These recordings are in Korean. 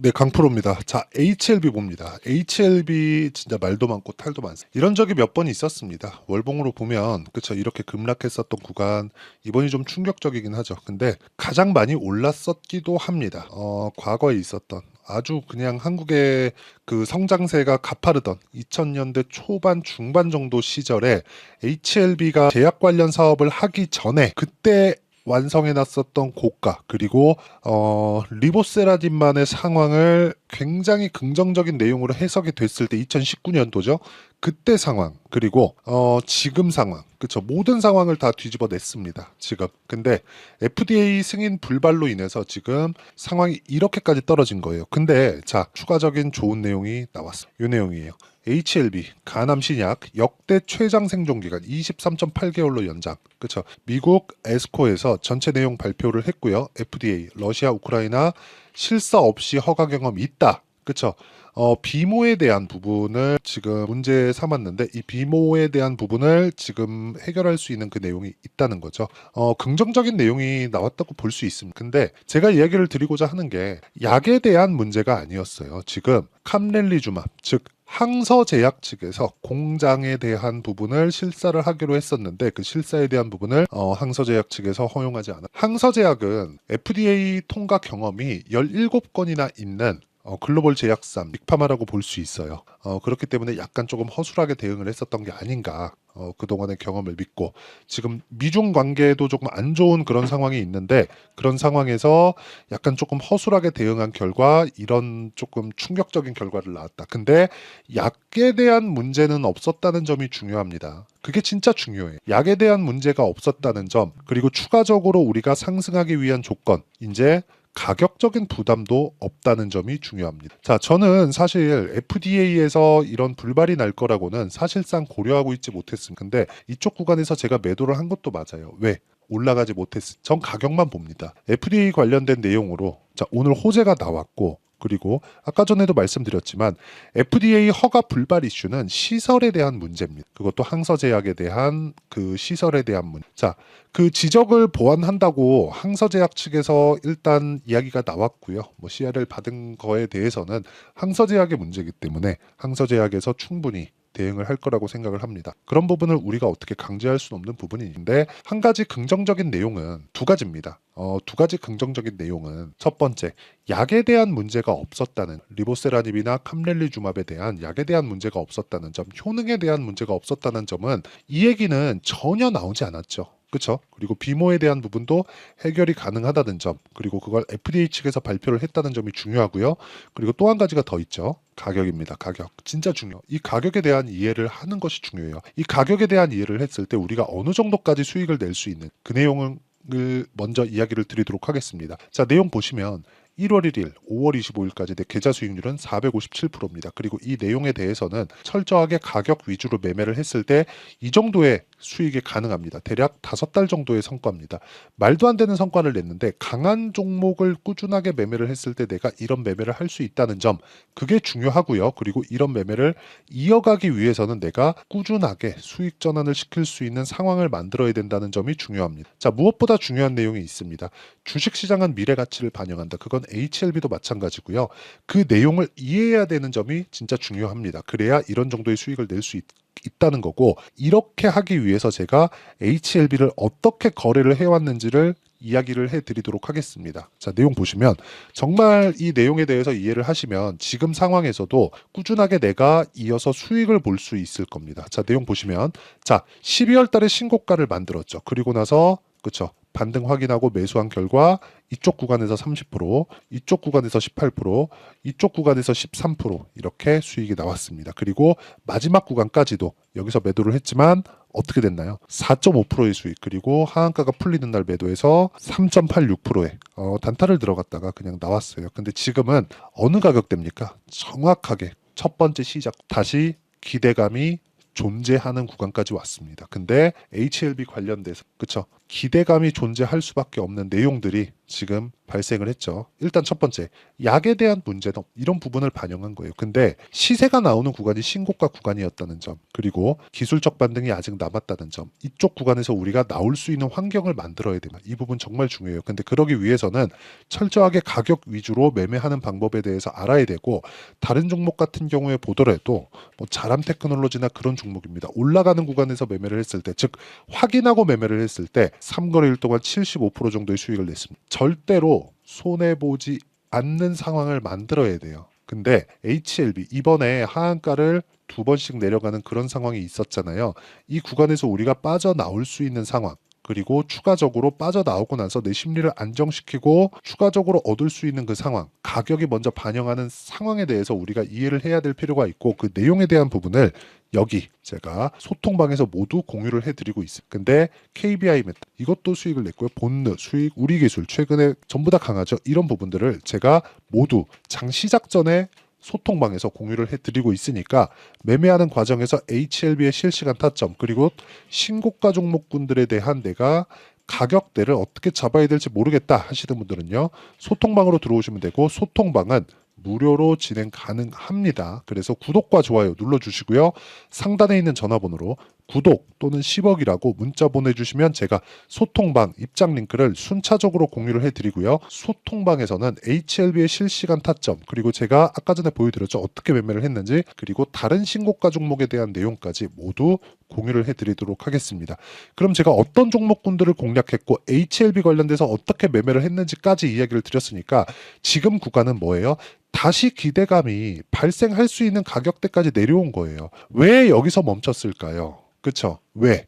네, 강프로입니다. 자, HLB 봅니다. HLB 진짜 말도 많고 탈도 많습니다. 이런 적이 몇 번 있었습니다. 월봉으로 보면 그쵸, 이렇게 급락했었던 구간 이번이 좀 충격적이긴 하죠. 근데 가장 많이 올랐었기도 합니다. 과거에 있었던 아주 그냥 한국의 그 성장세가 가파르던 2000년대 초반 중반 정도 시절에 HLB가 제약 관련 사업을 하기 전에 그때 완성해놨었던 고가 그리고 리보세라딘만의 상황을 굉장히 긍정적인 내용으로 해석이 됐을 때 2019년도죠. 그때 상황 그리고 지금 상황 그쵸, 모든 상황을 다 뒤집어 냈습니다 지금. 근데 FDA 승인 불발로 인해서 지금 상황이 이렇게까지 떨어진 거예요. 근데 자, 추가적인 좋은 내용이 나왔어요. 이 내용이에요. HLB 간암 신약 역대 최장 생존 기간 23.8개월로 연장. 그쵸, 미국 에스코에서 전체 내용 발표를 했고요. FDA 러시아 우크라이나 실사 없이 허가 경험이 있다. 그쵸. 비모에 대한 부분을 지금 문제 삼았는데 이 비모에 대한 부분을 지금 해결할 수 있는 그 내용이 있다는 거죠. 긍정적인 내용이 나왔다고 볼 수 있습니다. 근데 제가 이야기를 드리고자 하는 게 약에 대한 문제가 아니었어요. 지금 캄렐리주맙 즉 항서제약 측에서 공장에 대한 부분을 실사를 하기로 했었는데 그 실사에 대한 부분을 항서제약 측에서 허용하지 않아. 항서제약은 FDA 통과 경험이 17건이나 있는 글로벌 제약사 빅파마라고 볼 수 있어요. 그렇기 때문에 약간 조금 허술하게 대응을 했었던 게 아닌가. 그동안의 경험을 믿고 지금 미중 관계도 조금 안 좋은 그런 상황이 있는데 그런 상황에서 약간 조금 허술하게 대응한 결과 이런 조금 충격적인 결과를 낳았다. 근데 약에 대한 문제는 없었다는 점이 중요합니다. 그게 진짜 중요해요. 약에 대한 문제가 없었다는 점 그리고 추가적으로 우리가 상승하기 위한 조건 이제 가격적인 부담도 없다는 점이 중요합니다. 자, 저는 사실 FDA에서 이런 불발이 날 거라고는 사실상 고려하고 있지 못했습니다. 근데 이쪽 구간에서 제가 매도를 한 것도 맞아요. 왜? 올라가지 못했습니다. 전 가격만 봅니다. FDA 관련된 내용으로 자, 오늘 호재가 나왔고 그리고 아까 전에도 말씀드렸지만 FDA 허가 불발 이슈는 시설에 대한 문제입니다. 그것도 항서제약에 대한 그 시설에 대한 문제. 자, 그 지적을 보완한다고 항서제약 측에서 일단 이야기가 나왔고요. 뭐 CR을 받은 거에 대해서는 항서제약의 문제이기 때문에 항서제약에서 충분히 대응을 할 거라고 생각을 합니다. 그런 부분을 우리가 어떻게 강제할 수는 없는 부분이 있는데 한 가지 긍정적인 내용은 두 가지입니다. 두 가지 긍정적인 내용은 첫 번째, 약에 대한 문제가 없었다는 리보세라닙이나 캄렐리주맙에 대한 약에 대한 문제가 없었다는 점, 효능에 대한 문제가 없었다는 점은 이 얘기는 전혀 나오지 않았죠. 그렇죠? 그리고 비모에 대한 부분도 해결이 가능하다는 점, 그리고 그걸 FDA 측에서 발표를 했다는 점이 중요하고요. 그리고 또 한 가지가 더 있죠. 가격입니다. 가격. 진짜 중요. 이 가격에 대한 이해를 하는 것이 중요해요. 이 가격에 대한 이해를 했을 때 우리가 어느 정도까지 수익을 낼 수 있는 그 내용을 먼저 이야기를 드리도록 하겠습니다. 자, 내용 보시면 1월 1일, 5월 25일까지 내 계좌 수익률은 457%입니다. 그리고 이 내용에 대해서는 철저하게 가격 위주로 매매를 했을 때 이 정도의 수익이 가능합니다. 대략 5달 정도의 성과입니다. 말도 안 되는 성과를 냈는데 강한 종목을 꾸준하게 매매를 했을 때 내가 이런 매매를 할 수 있다는 점, 그게 중요하고요. 그리고 이런 매매를 이어가기 위해서는 내가 꾸준하게 수익 전환을 시킬 수 있는 상황을 만들어야 된다는 점이 중요합니다. 자, 무엇보다 중요한 내용이 있습니다. 주식시장은 미래 가치를 반영한다. 그건 HLB도 마찬가지고요. 그 내용을 이해해야 되는 점이 진짜 중요합니다. 그래야 이런 정도의 수익을 낼 수 있다는 거고, 이렇게 하기 위해서 제가 HLB를 어떻게 거래를 해왔는지를 이야기를 해드리도록 하겠습니다. 자, 내용 보시면 정말 이 내용에 대해서 이해를 하시면 지금 상황에서도 꾸준하게 내가 이어서 수익을 볼 수 있을 겁니다. 자, 내용 보시면 자, 12월 달에 신고가를 만들었죠. 그리고 나서 그쵸, 반등 확인하고 매수한 결과 이쪽 구간에서 30%, 이쪽 구간에서 18%, 이쪽 구간에서 13% 이렇게 수익이 나왔습니다. 그리고 마지막 구간까지도 여기서 매도를 했지만 어떻게 됐나요? 4.5%의 수익, 그리고 하한가가 풀리는 날 매도해서 3.86%의 단타를 들어갔다가 그냥 나왔어요. 근데 지금은 어느 가격대입니까? 정확하게 첫 번째 시작, 다시 기대감이 존재하는 구간까지 왔습니다. 근데 HLB 관련돼서 그쵸, 기대감이 존재할 수밖에 없는 내용들이 지금 발생을 했죠. 일단 첫 번째, 약에 대한 문제점, 이런 부분을 반영한 거예요. 근데 시세가 나오는 구간이 신고가 구간이었다는 점, 그리고 기술적 반등이 아직 남았다는 점, 이쪽 구간에서 우리가 나올 수 있는 환경을 만들어야 됩니다. 이 부분 정말 중요해요. 근데 그러기 위해서는 철저하게 가격 위주로 매매하는 방법에 대해서 알아야 되고, 다른 종목 같은 경우에 보더라도 뭐 자람 테크놀로지나 그런 종목입니다. 올라가는 구간에서 매매를 했을 때, 즉 확인하고 매매를 했을 때 3거래일 동안 75% 정도의 수익을 냈습니다. 절대로 손해보지 않는 상황을 만들어야 돼요. 근데 HLB 이번에 하한가를 2번씩 내려가는 그런 상황이 있었잖아요. 이 구간에서 우리가 빠져나올 수 있는 상황, 그리고 추가적으로 빠져나오고 나서 내 심리를 안정시키고 추가적으로 얻을 수 있는 그 상황, 가격이 먼저 반영하는 상황에 대해서 우리가 이해를 해야 될 필요가 있고, 그 내용에 대한 부분을 여기 제가 소통방에서 모두 공유를 해드리고 있습니다. 근데 KBI 메타 이것도 수익을 냈고요. 본느, 수익, 우리기술 최근에 전부 다 강하죠. 이런 부분들을 제가 모두 장 시작 전에 소통방에서 공유를 해드리고 있으니까, 매매하는 과정에서 HLB의 실시간 타점, 그리고 신고가 종목군들에 대한 내가 가격대를 어떻게 잡아야 될지 모르겠다 하시는 분들은요, 소통방으로 들어오시면 되고, 소통방은 무료로 진행 가능합니다. 그래서 구독과 좋아요 눌러주시고요. 상단에 있는 전화번호로 구독 또는 10억이라고 문자 보내주시면 제가 소통방 입장 링크를 순차적으로 공유를 해드리고요. 소통방에서는 HLB의 실시간 타점, 그리고 제가 아까 전에 보여드렸죠. 어떻게 매매를 했는지, 그리고 다른 신고가 종목에 대한 내용까지 모두 공유를 해드리도록 하겠습니다. 그럼 제가 어떤 종목군들을 공략했고 HLB 관련돼서 어떻게 매매를 했는지까지 이야기를 드렸으니까, 지금 구간은 뭐예요? 다시 기대감이 발생할 수 있는 가격대까지 내려온 거예요. 왜 여기서 멈췄을까요? 그쵸? 왜?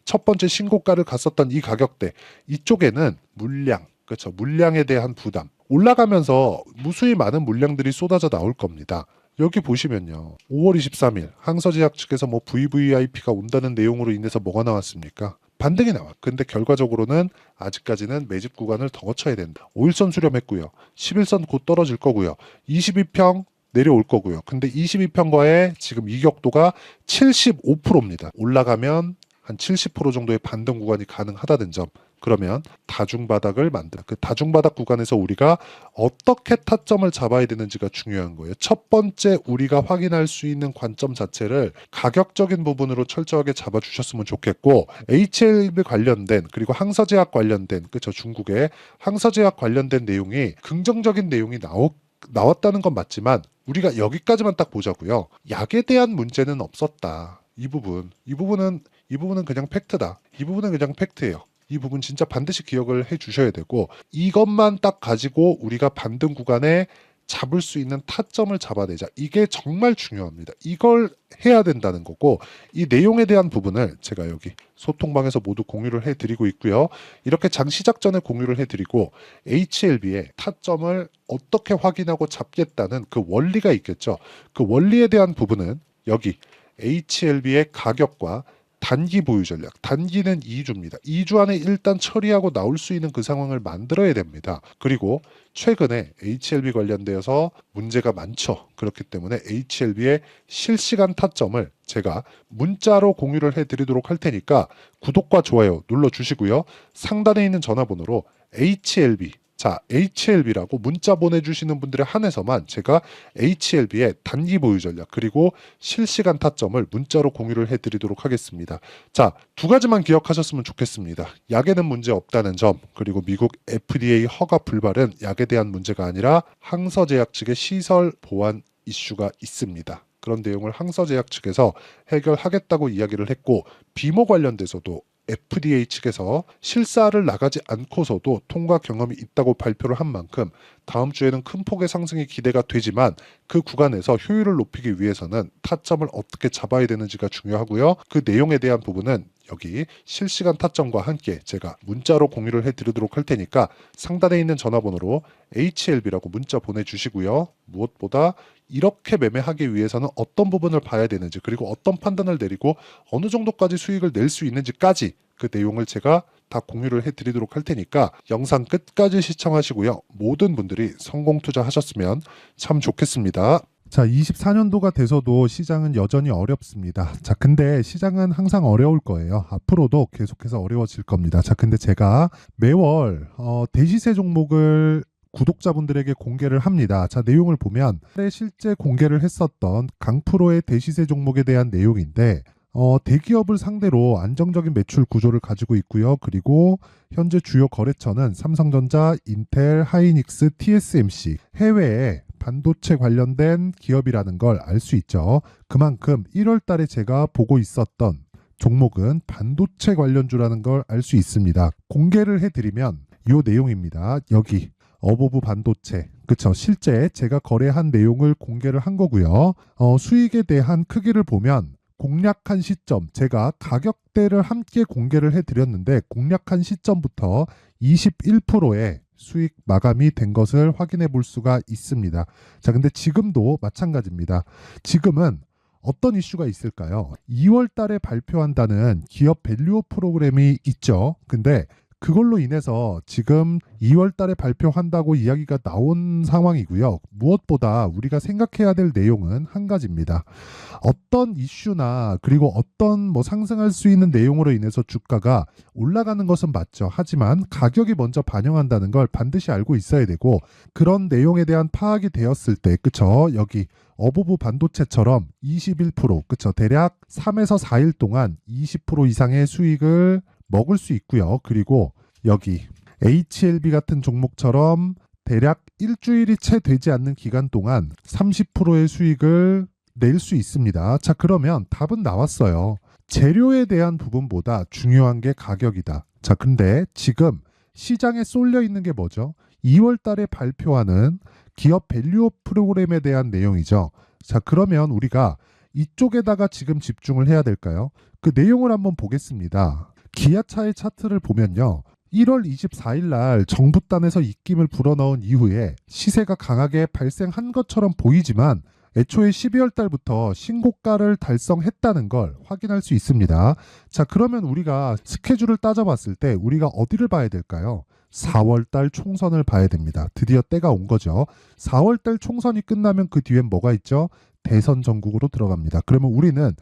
첫 번째 신고가를 갔었던 이 가격대, 이쪽에는 물량, 그쵸? 물량에 대한 부담, 올라가면서 무수히 많은 물량들이 쏟아져 나올 겁니다. 여기 보시면요, 5월 23일 항서제약 측에서 뭐 VVIP가 온다는 내용으로 인해서 뭐가 나왔습니까? 반등이 나와. 근데 결과적으로는 아직까지는 매집 구간을 더 거쳐야 된다. 5일선 수렴했고요. 11선 곧 떨어질 거고요. 22평 내려올 거고요. 근데 22평과의 지금 이격도가 75%입니다. 올라가면 한 70% 정도의 반등 구간이 가능하다는 점. 그러면 다중바닥을 만들어. 그 다중바닥 구간에서 우리가 어떻게 타점을 잡아야 되는지가 중요한 거예요. 첫 번째 우리가 확인할 수 있는 관점 자체를 가격적인 부분으로 철저하게 잡아주셨으면 좋겠고, HLB 관련된, 그리고 항서제약 관련된, 그쵸, 중국의 항서제약 관련된 내용이 긍정적인 내용이 나왔다는 건 맞지만, 우리가 여기까지만 딱 보자고요. 약에 대한 문제는 없었다. 이 부분은 그냥 팩트다. 이 부분은 그냥 팩트예요. 이 부분 진짜 반드시 기억을 해 주셔야 되고, 이것만 딱 가지고 우리가 반등 구간에 잡을 수 있는 타점을 잡아내자. 이게 정말 중요합니다. 이걸 해야 된다는 거고, 이 내용에 대한 부분을 제가 여기 소통방에서 모두 공유를 해드리고 있고요. 이렇게 장 시작 전에 공유를 해드리고, HLB의 타점을 어떻게 확인하고 잡겠다는 그 원리가 있겠죠. 그 원리에 대한 부분은 여기 HLB의 가격과 단기 보유 전략, 단기는 2주입니다. 2주 안에 일단 처리하고 나올 수 있는 그 상황을 만들어야 됩니다. 그리고 최근에 HLB 관련되어서 문제가 많죠. 그렇기 때문에 HLB의 실시간 타점을 제가 문자로 공유를 해드리도록 할 테니까 구독과 좋아요 눌러주시고요. 상단에 있는 전화번호로 HLB라고 문자 보내주시는 분들에 한해서만 제가 HLB의 단기 보유 전략, 그리고 실시간 타점을 문자로 공유를 해드리도록 하겠습니다. 자, 두 가지만 기억하셨으면 좋겠습니다. 약에는 문제 없다는 점, 그리고 미국 FDA 허가 불발은 약에 대한 문제가 아니라 항서제약 측의 시설 보안 이슈가 있습니다. 그런 내용을 항서제약 측에서 해결하겠다고 이야기를 했고, 비모 관련돼서도 FDA 측에서 실사를 나가지 않고서도 통과 경험이 있다고 발표를 한 만큼 다음 주에는 큰 폭의 상승이 기대가 되지만, 그 구간에서 효율을 높이기 위해서는 타점을 어떻게 잡아야 되는지가 중요하고요. 그 내용에 대한 부분은 여기 실시간 타점과 함께 제가 문자로 공유를 해드리도록 할 테니까 상단에 있는 전화번호로 HLB라고 문자 보내주시고요. 무엇보다 이렇게 매매하기 위해서는 어떤 부분을 봐야 되는지, 그리고 어떤 판단을 내리고 어느 정도까지 수익을 낼 수 있는지까지 그 내용을 제가 다 공유를 해드리도록 할 테니까 영상 끝까지 시청하시고요. 모든 분들이 성공 투자하셨으면 참 좋겠습니다. 자, 24년도가 돼서도 시장은 여전히 어렵습니다. 자, 근데 시장은 항상 어려울 거예요. 앞으로도 계속해서 어려워질 겁니다. 자, 근데 제가 매월 대시세 종목을 구독자분들에게 공개를 합니다. 자, 내용을 보면 실제 공개를 했었던 강프로의 대시세 종목에 대한 내용인데 대기업을 상대로 안정적인 매출 구조를 가지고 있고요. 그리고 현재 주요 거래처는 삼성전자, 인텔, 하이닉스, TSMC, 해외에 반도체 관련된 기업이라는 걸 알 수 있죠. 그만큼 1월 달에 제가 보고 있었던 종목은 반도체 관련주라는 걸 알 수 있습니다. 공개를 해드리면 이 내용입니다. 여기 어보브 반도체, 그쵸? 실제 제가 거래한 내용을 공개를 한 거고요. 수익에 대한 크기를 보면 공략한 시점, 제가 가격대를 함께 공개를 해드렸는데 공략한 시점부터 21%의 수익 마감이 된 것을 확인해 볼 수가 있습니다. 자, 근데 지금도 마찬가지입니다. 지금은 어떤 이슈가 있을까요? 2월 달에 발표한다는 기업 밸류업 프로그램이 있죠. 근데 그걸로 인해서 지금 2월 달에 발표한다고 이야기가 나온 상황이고요. 무엇보다 우리가 생각해야 될 내용은 한 가지입니다. 어떤 이슈나 그리고 어떤 상승할 수 있는 내용으로 인해서 주가가 올라가는 것은 맞죠. 하지만 가격이 먼저 반영한다는 걸 반드시 알고 있어야 되고, 그런 내용에 대한 파악이 되었을 때, 그쵸? 여기 어보브 반도체처럼 21%, 그쵸? 대략 3에서 4일 동안 20% 이상의 수익을 먹을 수 있고요. 그리고 여기 HLB 같은 종목처럼 대략 일주일이 채 되지 않는 기간 동안 30%의 수익을 낼 수 있습니다. 자, 그러면 답은 나왔어요. 재료에 대한 부분보다 중요한 게 가격이다. 자, 근데 지금 시장에 쏠려 있는 게 뭐죠? 2월 달에 발표하는 기업 밸류업 프로그램에 대한 내용이죠. 자, 그러면 우리가 이쪽에다가 지금 집중을 해야 될까요? 그 내용을 한번 보겠습니다. 기아차의 차트를 보면요. 1월 24일 날 정부단에서 입김을 불어넣은 이후에 시세가 강하게 발생한 것처럼 보이지만 애초에 12월 달부터 신고가를 달성했다는 걸 확인할 수 있습니다. 자, 그러면 우리가 스케줄을 따져봤을 때 우리가 어디를 봐야 될까요? 4월 달 총선을 봐야 됩니다. 드디어 때가 온 거죠. 4월 달 총선이 끝나면 그 뒤엔 뭐가 있죠? 대선 전국으로 들어갑니다. 그러면 우리는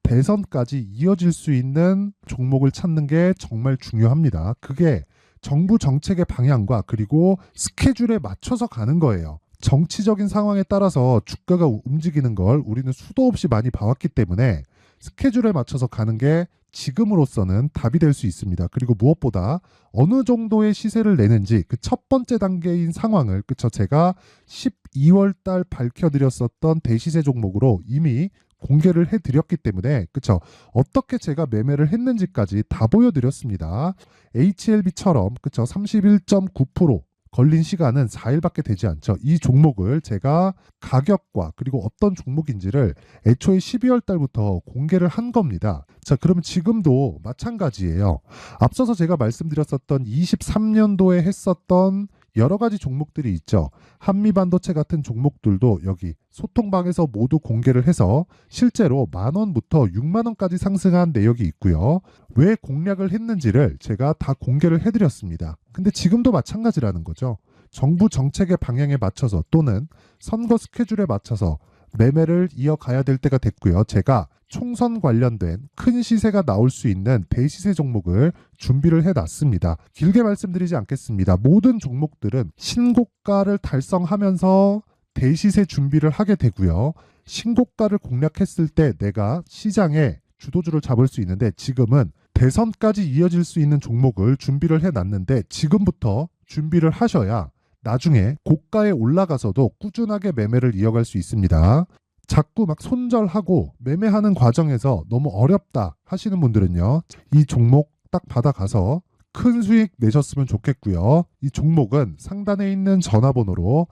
대선까지 이어질 수 있는 종목을 찾는 게 정말 중요합니다. 그게 정부 정책의 방향과 그리고 스케줄에 맞춰서 가는 거예요. 정치적인 상황에 따라서 주가가 움직이는 걸 우리는 수도 없이 많이 봐왔기 때문에 스케줄에 맞춰서 가는 게 지금으로서는 답이 될 수 있습니다. 그리고 무엇보다 어느 정도의 시세를 내는지 그 첫 번째 단계인 상황을, 그쵸? 제가 12월 달 밝혀드렸었던 대시세 종목으로 이미 공개를 해드렸기 때문에, 그쵸? 어떻게 제가 매매를 했는지까지 다 보여드렸습니다. HLB처럼, 그쵸? 31.9% 걸린 시간은 4일밖에 되지 않죠. 이 종목을 제가 가격과 그리고 어떤 종목인지를 애초에 12월 달부터 공개를 한 겁니다. 자, 그러면 지금도 마찬가지예요. 앞서서 제가 말씀드렸었던 23년도에 했었던 여러 가지 종목들이 있죠. 한미반도체 같은 종목들도 여기 소통방에서 모두 공개를 해서 실제로 10,000원부터 60,000원까지 상승한 내역이 있고요. 왜 공략을 했는지를 제가 다 공개를 해드렸습니다. 근데 지금도 마찬가지라는 거죠. 정부 정책의 방향에 맞춰서 또는 선거 스케줄에 맞춰서 매매를 이어가야 될 때가 됐고요. 제가 총선 관련된 큰 시세가 나올 수 있는 대시세 종목을 준비를 해놨습니다. 길게 말씀드리지 않겠습니다. 모든 종목들은 신고가를 달성하면서 대시세 준비를 하게 되고요. 신고가를 공략했을 때 내가 시장에 주도주를 잡을 수 있는데, 지금은 대선까지 이어질 수 있는 종목을 준비를 해놨는데 지금부터 준비를 하셔야 나중에 고가에 올라가서도 꾸준하게 매매를 이어갈 수 있습니다. 자꾸 막 손절하고 매매하는 과정에서 너무 어렵다 하시는 분들은요, 이 종목 딱 받아가서 큰 수익 내셨으면 좋겠고요. 이 종목은 상단에 있는 전화번호로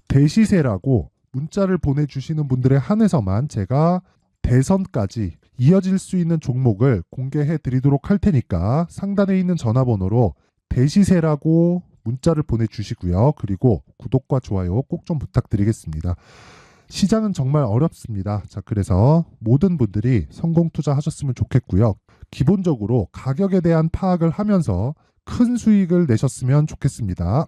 대시세라고 문자를 보내주시는 분들에 한해서만 제가 대선까지 이어질 수 있는 종목을 공개해 드리도록 할 테니까 상단에 있는 전화번호로 대시세라고 문자를 보내주시고요. 그리고 구독과 좋아요 꼭 좀 부탁드리겠습니다. 시장은 정말 어렵습니다. 자, 그래서 모든 분들이 성공 투자하셨으면 좋겠고요. 기본적으로 가격에 대한 파악을 하면서 큰 수익을 내셨으면 좋겠습니다.